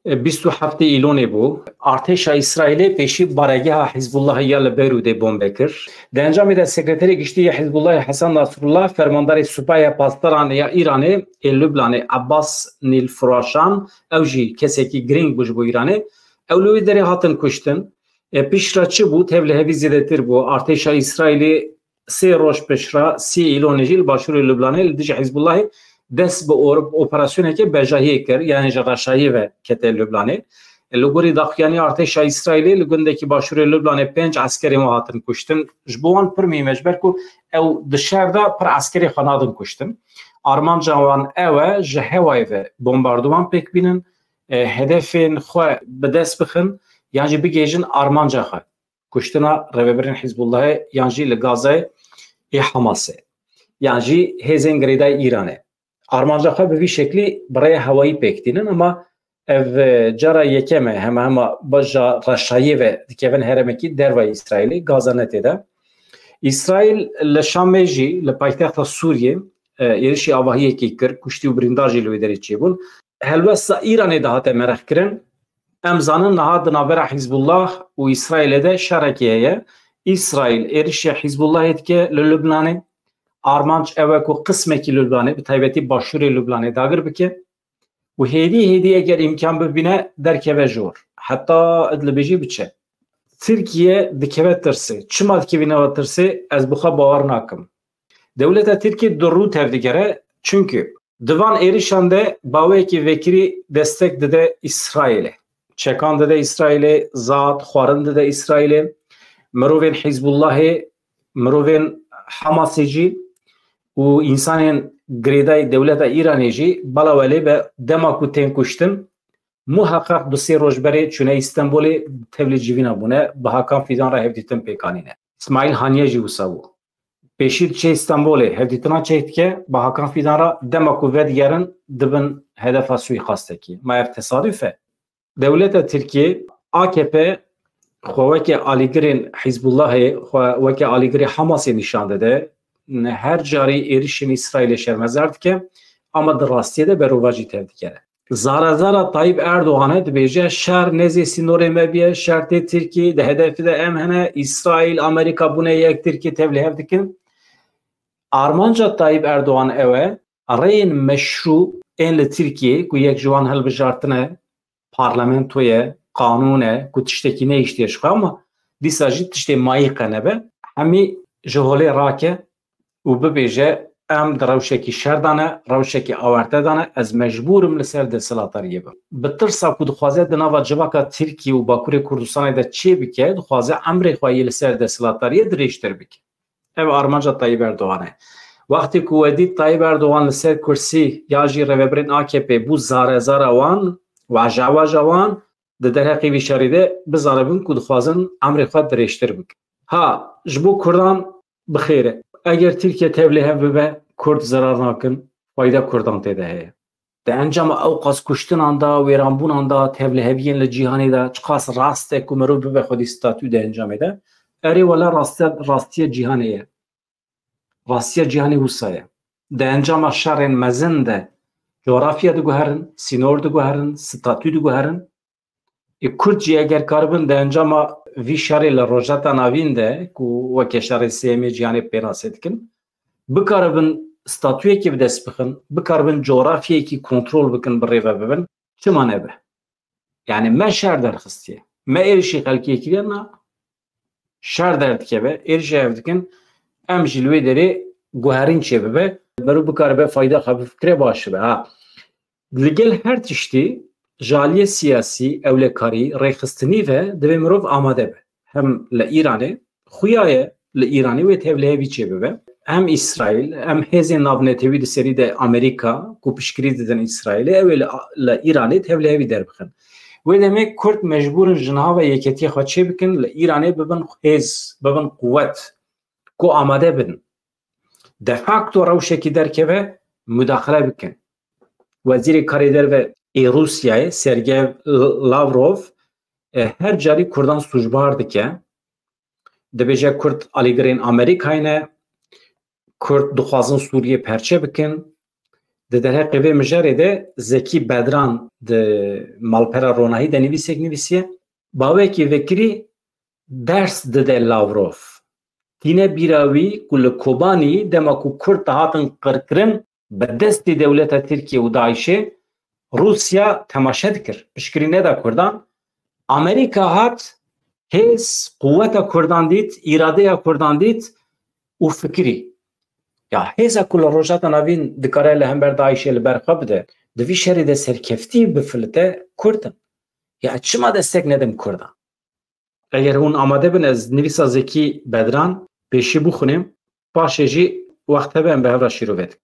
27 ایلونی بو ارتش اسرائیل پیشی بارگاه حزب الله یا بیروت بمب کرد. در انجام ده سکرتری گشتی حزب الله حسن نصرالله فرماندار سپاه پاسداران یا ایرانی لبنان عباس نیل فراشان اوجی کسی که گرینگ بوش بو ایرانی اولوی دری هاتن کشتن. پیش را چه بود؟ هفته زیاده تر بود. ارتش اسرائیلی 3 روز پیش را 3 ایلون جیل باشور لبنان لدیج حزب الله دست به اپراسیونی که بجاهی کرد، یعنی جراشایی و کتل لبنانی لگوری داخلی ارتش اسرائیلی لگنده که باشور لبنان 5 عسکری مهاتن کشتن. جبوان پر میمجبر کو او دشارده پر عسکری خانادن کشتن. آرمان جوان او جهوای و بمباردمان پیک بینن هدفین خو به دست بخن، یعنی بگیجن آرمان جاخه کشتنا رهبرین حزب الله یعنی لگازه حماسه یعنی هزین گریدای ایرانه. آرمان جاخه به وی شکلی برای هوایی پیکتینن، اما اف جرا یکمه هم باجا رشایی و دیکهون هرمکی در و اسرائیلی گازانته ده. اسرائیل لشامجی لپایتخت سوریه ایرشی آواهی کی کرد کشتی و برینداجی لوی داری چی بون. هلوس ایرانی دهات مرخ کرن. امزانن نهاد نابر حزب الله و اسرائیل ده شرکیه. اسرائیل ایرشی حزب الله که لبنانه آرمانج اوه کو قسمه کی لبنانه به تایبتی باشوری لبنانه داگر بکه و هدی اگر امکان ببینه در که جور حتی ادل بجی بچه ترکیه دکه ترسه چما دکه بینه ترسه از بخوا باور ناکم. دولت ترکیه درو تفدیگره çünkü divan erişande باوی کی وکری destek دده اسرائیل چکان دده اسرائیل ذات خوارن دده اسرائیل مروین حزب الله مروین حماسیجی و انسان گریدای دولت ایرانی جی بالا ولی به دماکو تین کشتن محقق دو 3 روز بری چونه استانبولی تبلیغ جوینا بونه به حکام فیدان را هفدیتن پیکانینه. اسماعیل هانیه جی وساو پیشید چه استانبولی هفدیتنا چهت که به حکام فیدان را دماکو و دیگرن دبن هدف سوی خواسته کی ما تصادفه. دولت ترکیه AKP خواهی آلیگرین حزب الله خواهی آلیگری حماسی نشان داده هر جاری ایرشین اسرائیل شرمزارد که اما در راستیه ده برواجی تردیگره. زارا طایب اردوغانه دبیجه شهر نزی سینور مبیه شرط ترکیه ده هدف ده امهنه اسرائیل امریکا بونه یک ترکیه تبلیغ دکن. آرمانجا طایب اردوغان اوه رین مشروع این لترکیه که یک جوان هل بجارتنه پارلمنتوی قانونه که تشتکی نیشتیش خواه اما دیسا جید تشتی مایی قنبه همی جهولی راکه و ببیجه ام در روشکی شردانه روشکی آورته دانه از مجبورم لسر ده سلاتاریه با بطرسا که دخوازه ده نوا جواکا ترکی و باکوری کردستانه ده چی بکه دخوازه امری خواهی لسر ده سلاتاریه دریشتر بکه. او آرمانجا طایب اردوغانه وقتی که ودید طایب اردوغان لسر کرسی یا جی روبرین AKP بو زاره وان و جوان ده در حقیقی شریده بزاربون که دخوازن امری خواه دریشتر بکه. ها جبو کردان بخیره اگر ترکیه تبلیغ ببه کرد zarar نکن فایده کردان تیده هی. در انجام اوقاس کشتن آندا ویرانبون آندا تبلیغ بیین لجیهانی ده چقاس راسته که مرو ببه خود استاتو ده انجام ده اری ولا راستی جیهانیه راستی جیهانی وسایه. در انجام شهرین مزن ده جغرافیا دو گوهرن سینور دو گوهرن ستاتو دو گوهرن کرد جی اگر کاربن در انجام وی شهری لروجاتا ناوین ده که وکی شهر سیمی جیانی پیراسد کن بکاربن ستاتوی که بدست بخن بکاربن جغرافیایی که کنترول بکن بریوه ببن چه مانه به یعنی ما شهر در خستیه ما ایرشی خلقیه که نه شهر درد که به ایرشی هفته ام جلوی داره گوهرین چه به برو بکاربه فایده خفیف فکره باشه به لگل هر تشتی جالی سیاسی اولکاری ریخستنی و دوی مروف آماده به هم لایرانی خویای لایرانی و تبلیغ بیچه به هم اسرائیل هم هزین نابنتوی ده سری ده امریکا کو پشکری دادن اسرائیل اول لایرانی تبلیغ بی در بخن و demek کرد مجبورن جنها و یکیتی خود چه بکن لایرانی ببن حز ببن قوت کو آماده بدن دفاکتو روشکی در که به مداخله بکن. وزیر کاریدر و روسیای سرگی لاوروف هر جاری کردان سوجبارد که دبیجه کرد آلیگرین امریکاینا کرد دخوازن سوریه پرچه بکن د درهق و مجاره ده زکی بدران د مالپرا رونایی ده نویسیه باوه که وکری درس ده لاوروف تینه بیراوی کل کوبانی دما کو کرد هاتن قرکرن به دست دولت ترکیه و داعشه روسیا تماشا کر پشکرینه دا کردان امریکا هات هیس قوت کردان دید اراده کردان دید و فکری یا هیزا کل روجات نوین دکاره لهمبر داعشه لبرخب ده دوی شری ده سرکفتی بفلته کردن یا چما دستک ندم کردن اگر اون آماده بن از نویسا زکی بدران پیشی بخونیم باشه جی وقت هم به هفته شروع بید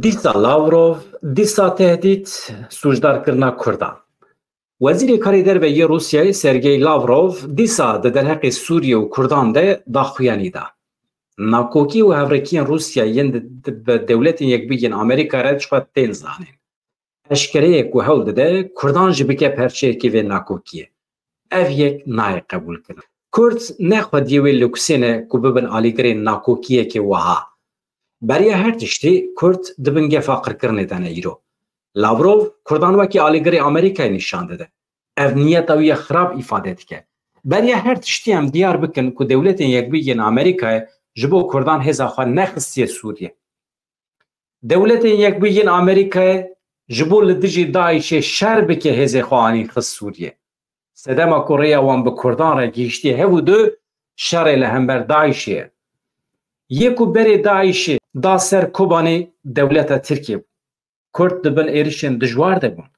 دیسا لاوروف دیسا تهدید سوجدار کرنا کردان وزیر کاری درباره روسیای سرگئی لاوروف دیسا در حق سوریه و کردان ده داخویانی ده ناکوکی و هفرکین روسیا یند دولت یک بیگین امریکا را چقدر تین زانین اشکره که هول ده کردان جبکه پرچه که و ناکوکیه اف یک نای قبول کنه کرد نخواد یوی لکسینه که ببن آلیگره ناکوکیه که وها برای هر تشتی کرد دبنگه فقر کرنه دانه ایرو لاوروف کردان وکی آلیگره امریکای نشان داده اف نیت اوی خراب ifade که برای هر تشتی هم دیار بکن که دولت یک بیگین امریکای جبو کردان هزا خواه نخستی سوریه دولت یک بیگین امریکای جبو لدجی داعش شر بکه هزا خواهانی خس سوریه سدما کره وان به کردان را گیشتی هفو دو شر لهمبر داعشیه یکو بری داعشی دا سر کوبانی دولت ترکیه کرد دبن ایریشن دجوار دبون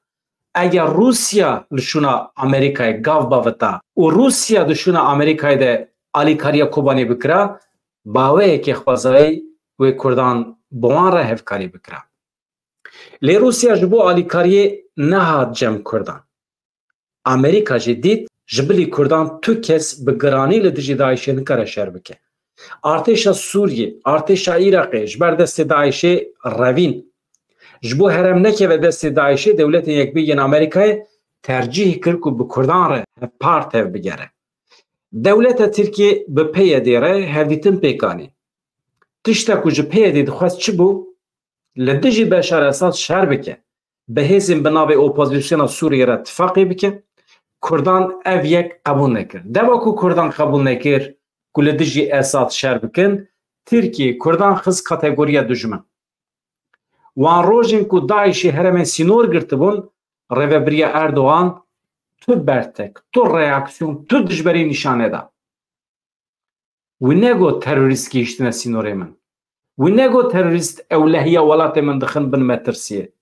اگر روسیا لشونا امریکای گاو باوتا و روسیا دشونا امریکای ده آلیکاریا کوبانی بکرا باوه که خوازوی و کردان بوان را هفکاری بکرا لی روسیا جبو آلیکاری نهاد جمع کردان امریکا جدید جبلی کردان تو کس به گرانی لدجی داعشه نکره شر بکه ارتشا سوریه ارتشا عراق جبر دست داعشه روین جبو هرم نکه و دست داعشه دولت یک بیگین امریکای ترجیح کرد که به کردان را پارت هف بگره دولت ترکیه به پیه دیره هفیتن پیکانی تشتا کجا پیه دید خواست چی بو؟ لدجی بشار اساس شر بکه به هزیم بنابه اپوزیسیون سوریه را اتفاقی بکه کردان اف یک قبول نکرد دوا که کردان قبول نکرد که لدجی اساس شر بکن ترکیه کردان خز کاتگوریا دجمن وان روژین که داعشی هرمن سینور گرتبون روبریا اردوغان تو برتک تو ریاکسیون تو دجبری نشانه دا و نگو تروریست کیشتنه سینوره من و نگو تروریست اولهیه ولات من دخن بن مترسیه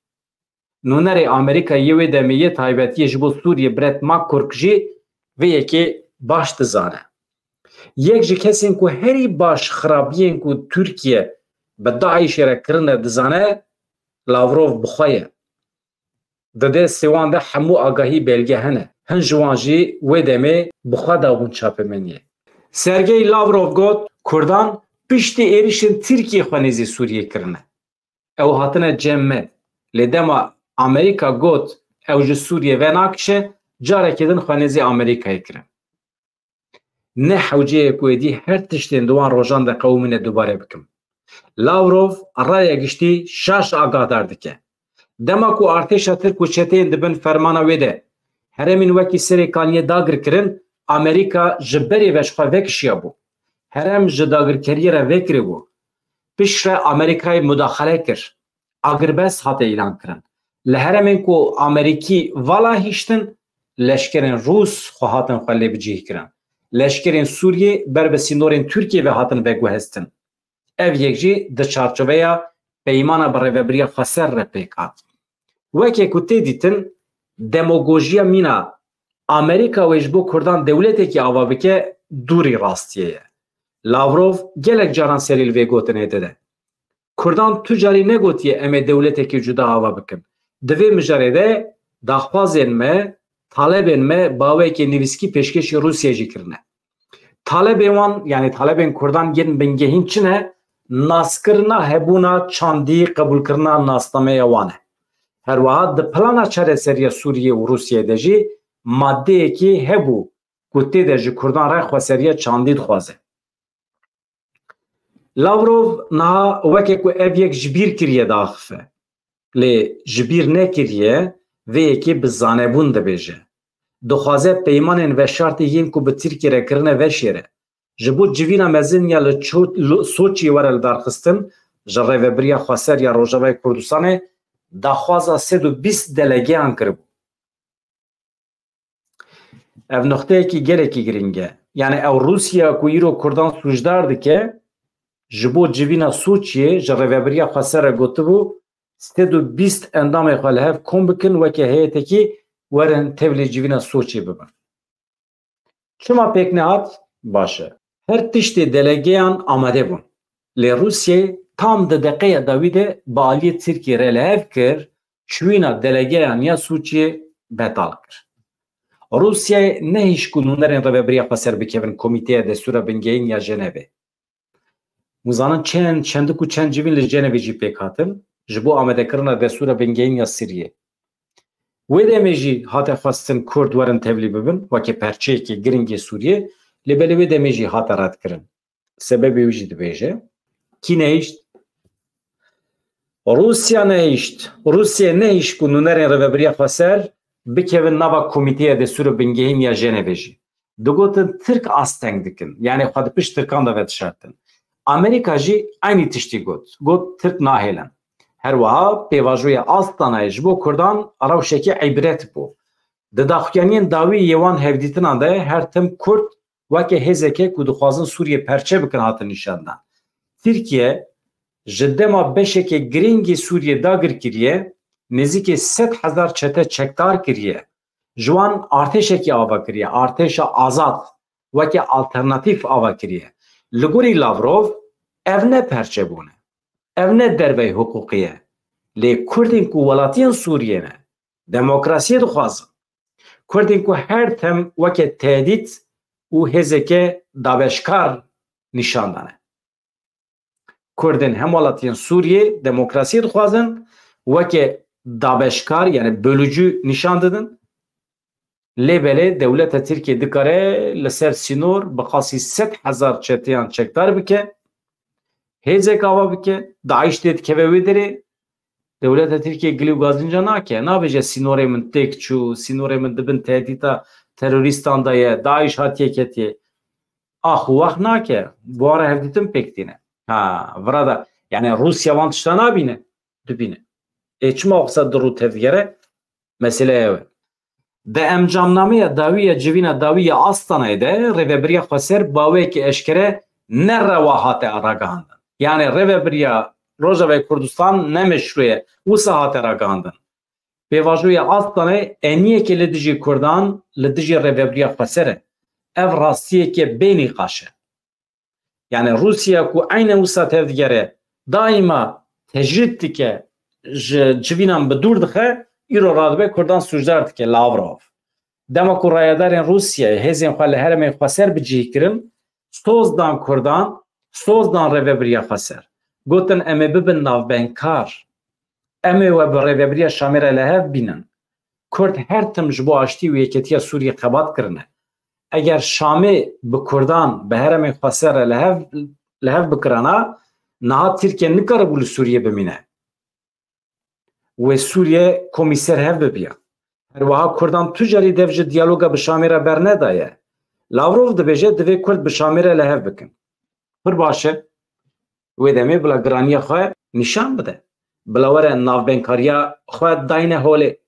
نونر امریکا یوی دمیه تایبتیه جبو سوریه برد ما کرکجی و یکی باش دزانه یک جی کسین که هری باش خرابیین که ترکیه به داعش را کرنه دزانه لاوروف بخواه داده سوان ده همو آگاهی بلگه هنه هن جوانجی و دمه بخواه داغون چاپه منیه سرگئی لاوروف گوت کردان پشت ایریشن ترکیه خوانیزی سوریه کرنه او هاتنه جمعه لدما امریکا گوت او جو سوریه و ناکشه جاره کدن خوانیزی امریکای کرن نه حوجه کویدی هر تشتین دوان روژان ده قومینه دوباره بکم لاوروف رای گشتی شاش آگاه دردکه دما کو ارتشا ترک و چتین دبن فرمانا ویده هرمین وکی سریکانیه داگر کرن امریکا جبری وشخوا وکشیا بو هرم جداگر کریره وکری بو پیشره امریکای مداخله کر اگربس هات اعلان کرن لهرمین کو امریکی والا هیشتن لشکرین روس خواهاتن خلی بجیه کرن لشکرین سوریه بر بسینورین ترکیه و هاتن وگوهستن ev yekjî di çarçoveya peymana bi rêveberiya xweser re pêkat. Wekê ku tê dîtin demogojiya mîna Amerîka wê ji bo Kurdan dewletekî ava bike dûrî rastiye ye. Lavrov gelek caran serî li vê gotinê dide. Kurdan tu carî negotiye em ê dewletekî cuda ava bikin. Di vê mijarê de daxwazên me, talebên me bawekê nivîskî pêşkêşî Rûsyayê jî kirine. Talebên wan yani talebên Kurdan yên bingehîn çi ne? Naskirina hebûna çandî qebûlkirina nastameya wan e. Herwiha di plana çareseriya Sûriyê û Rûsyayê de jî maddeyekî hebû ku tê de ji Kurdan re xweseriya çandî dixwaze. Lavrov niha wekê ku ev yek ji bîr kiriye daxife. لی جبیر نکریه و یکی بزانبون دبیجه دخوازه پیمانین و شرطی ین کو به ترکیه را کرنه و شیره جبود جوینا مزین یا سوچی ورل درخستن جره و بریا خواستر یا روژاوی کردستانه دخوازه 120 دلگه هم کربو ev noktayekî gelekî giring e. Yani ew Rusya ku îro Kurdan sûcdar dike ji bo civîna Sûçiyê ji rêveberiya Xweser re gotibû 120 endamê xwe li hev kom bikin wekî heyetekî werin tevlî civîna Sûçiyê bibin. Çima pêk nehat? Baş e. Her tiştê delegeyan amade bûn. Lê Rusyayê tam di deqeya dawî de bi aliyê Tirkiye re li hev kir çûyîna delegeyan ya Sûçiyê betal kir. Rusya'ya ne iş kulunların reveberiya Xweser bikevin Komîteya Destûra Bingehîn ya Jenevê. Muzanin çend ku çend civîn li Jenevê jî pêk hatin ji bo amedekirina Destûra Bingehîn ya Sîriyê. Wê demê jî hate xwestin Kurd werin tevlî bibin wekî perçeyekî giringê Sûriyê lê belê wê demê jî hate redkirin. Sebebê wî jî dibêje. Kî nehîşt? Rusya nehîşt. Rusya nehîşt ku nûnerên reveberiya Xweser bikevin nava Komîteya Destûra Bingehîn ya Jenevê jî. Digotin Tirk asteng dikin. Yani xwe di pişt Tirkan de vedişartin. Amerîka jî aynî tiştî got. Got Tirk nahêlin. Her wiha pêvajoya Astanayê ji bo Kurdan rewşekî îbret bû. Di daxuyaniyên dawî yê wan hevdîtinan de her tim Kurd wekî hêzeke ku dixwazin Sûriyê perçe bikin hatin nîşandan. Tirkiye ji dema beşekê giringî Sûriyê dagir kiriye nêzîkî 100,000 çete çekdar kiriye. Ji wan artêşekî ava kiriye. Artêşa azad wekî alternatîv ava kiriye. Li gorî Lavrov ev ne perçebûne. Ev ne dervey hukukî ye. Lê Kurdên ku welatiyên Sûriyê ne demokrasiyê dixwazin. Kurdên ku her tim wekî tehdît û hêzeke dabeşkar nîşan dane. Kurdên hem welatiyên Sûriyê demokrasiyê dixwazin wekî dabeşkar yani bölücü nişan didin. Lê belê dewleta Tirkiye dikare li ser sînor bi qasî 100,000 çeteyan çekdar bike. Hêzek ava bike. Daeş tê dikeve wê derê. Dewleta Tirkiye gilî û gazinca nake. Nabêje sînorê min têk çû, sînorê min dibin tehdîta terorîstan de ye, Daeş hatiye ketiye. Ax û wex nake. Bu ara hevdîtin pêk tîne. Ha, vira da yani Rusya van tişta nabîne. Dibîne. Çima oxsa dirû tevgere mesele ev. De emcamnameya dawiya civîna dawiya Astanayê de rêveberiya Xweser bawekî eşkere ne rewa hate ragihandin. Yani rêveberiya Rojavayê Kurdistan ne meşruye wisa hate ragihandin. Pêvajoya Astanayê eniyekê li dijî Kurdan li dijî rêveberiya Xweser e. Ev rastiyekê bênîqaş e. Yani Rusya ku aynen wisa tevgere daima tecrid dike ji civînan bi dûr dixe îro radibe Kurdan sûcdar dike Lavrov. Dema ku rayadarên Rusyayê hêzên xwe li herêmên Xweser bicihkirin sozdan Kurdan, sozdan rêveberiya Xweser. Gotin em ê bibin navbenkar. Em ê we bi rêveberiya Şamê re li hev bînin. Kurd her tim ji bo aştî û yeketiya Sûriyê qebat kirine. Eger Şamê bi Kurdan bi herêmên Xweser re li hev bikirana niha Tirkiye nikaribû li Sûriyê bimîne. Wê Sûriye komîser hev bibiya. Her wiha Kurdan tu carî dev ji diyaloga bi Şamê re bernedaye. Lavrov dibêje divê Kurd bi Şamê re li hev bikin. Pir baş e. Wê demê bila giraniya xwe nîşan bide. Bila were navbenkariya xwe dayne holê.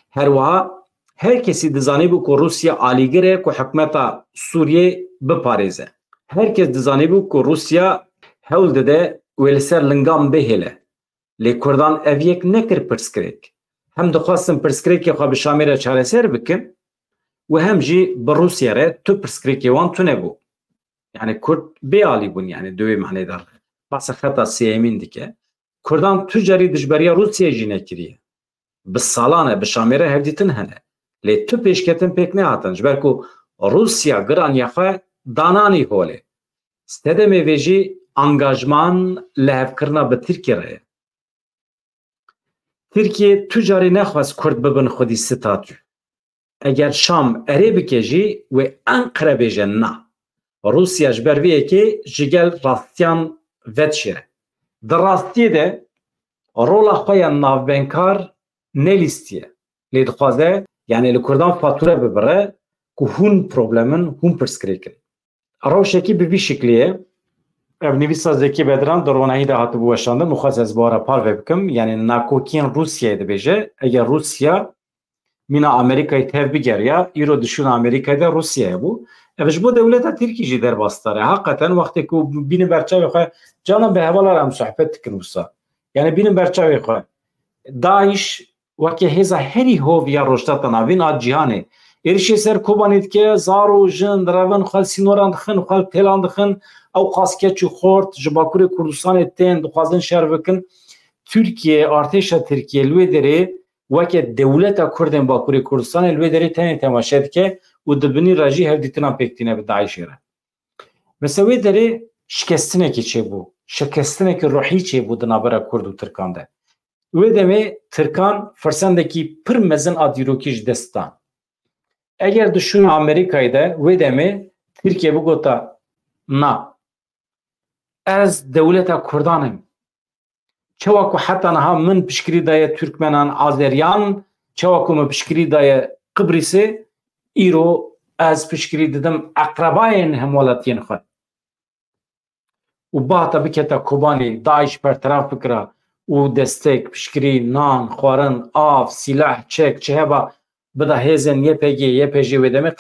Her wiha her kesî dizanîbû ku Rusya alîgir e ku hikûmeta Sûriyê biparêze. Herkes dizanîbû ku Rusya hewl dide wê li ser lingan bihêle. Lê Kurdan ev yek nekir pirsgirêk. Hem dixwastin pirsgirêkê xwe bi Şamê re çareser bikin û hem jî bi Rusya re tu pirsgirêkê wan tune bû. Yani Kurd bê alî bûn yani divê manê dar. Basa xeta sêyemîn dike. Kurdan tu carî dijberiya Rusyayê jî nekiriye. Bi salan e bi Şamê re hevdîtin hene. Lê tu pêşketin pêk nehatin ji ber ku Rusya giraniya xwe dananî holê. Stedemê vê jî angajman li hevkirina bi Tirkiye re ye. Tirkiye tu carî nexwest Kurd bibin xwedî statû. Eger Şam erê bike jî wê Enqere bêje na. Rusya ji ber vê yekê ji gel rastiyan vedişêre. Di rastiyê de رولا خویا ناوبنکار نلیستیه لی دخوازه یعنی لکردان فاتوره ببره که هون پروبلمن هون پرسکریکن روشکی به بی شکلیه نویسا زکی بدران درونهی ده هاتو بوشانده مخواست از بارا پار بکم یعنی ناکوکین روسیه ده بیجه اگر روسیا مینا امریکای تف بگریا ایرو دشون امریکای ده روسیه بو اوش بو دولتا ترکی جی در باستاره حقیقتا وقتی که بین برچاوی خواه جانا به حوالا هم صحبت کنوسا یعنی بین برچاوی خواه داعش وکی هزا هری هو یا رشدت ناوین آد جهانه ایرشی سر کوبانید که زارو جند روان خال سینوران دخن خال تیلان دخن او قاسکه چو خورد جباکور کردستان تین دخوازن شهر بکن ترکیه ارتش ترکیه لوی داره وکی دولت کردن باکور کردستان لوی داره تین تماشید که و دبنی راجی هفدیتنا پکتینه به داعش را مثلا وی داره شکستنه که چه بو شکستنه که روحی چه بو دنابرا کرد و ترکان ده وی دمه ترکان فرسندکی پر مزن آدیروکیش دستان اگر دشون امریکایی ده وی دمه ترکیه بگوتا نا از دولت کردانم چواکو حتی نها من پشکری دای ترکمنان آذریان چواکو من پشکری دای قبرسه ایرو از پشکری دادم اقرباین همولاتین خود و باتا بکتا کوبانی داعش برطرف بکرا و دستک پشکری نان خوارن آف سلاح چک چه با بدا هزن یه پیجی و دمه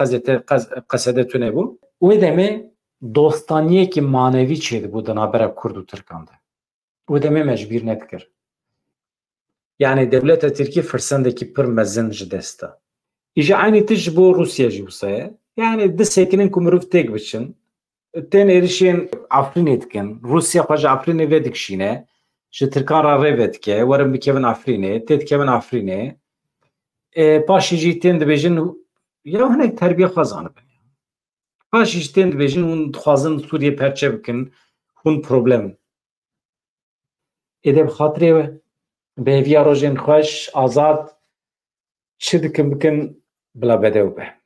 قصده تونه بو و دمه دوستانیه که مانوی چید بود نابرا کرد و ترکانده و دمه مجبیر ندکر یعنی دولت ترکی فرسنده که پر مزن جدسته ایجا عینی تج بو روسیه جوسه یعنی دست هکنین که مروف تیک بچن تین ایرشین افرین اتکن روسیه خواج افرین ویدکشینه جه ترکان را ریوید که ورم بکیون افرینه تید کیون افرینه پاشی جی تین دبیجن یا هنک تربیه خوازانه بین پاشی جی تین دبیجن اون خوازن سوریه پرچه بکن هون پروبلم ایده بخاطره به هفیا روژین خوش آزاد چه دکن بکن بلا بده و به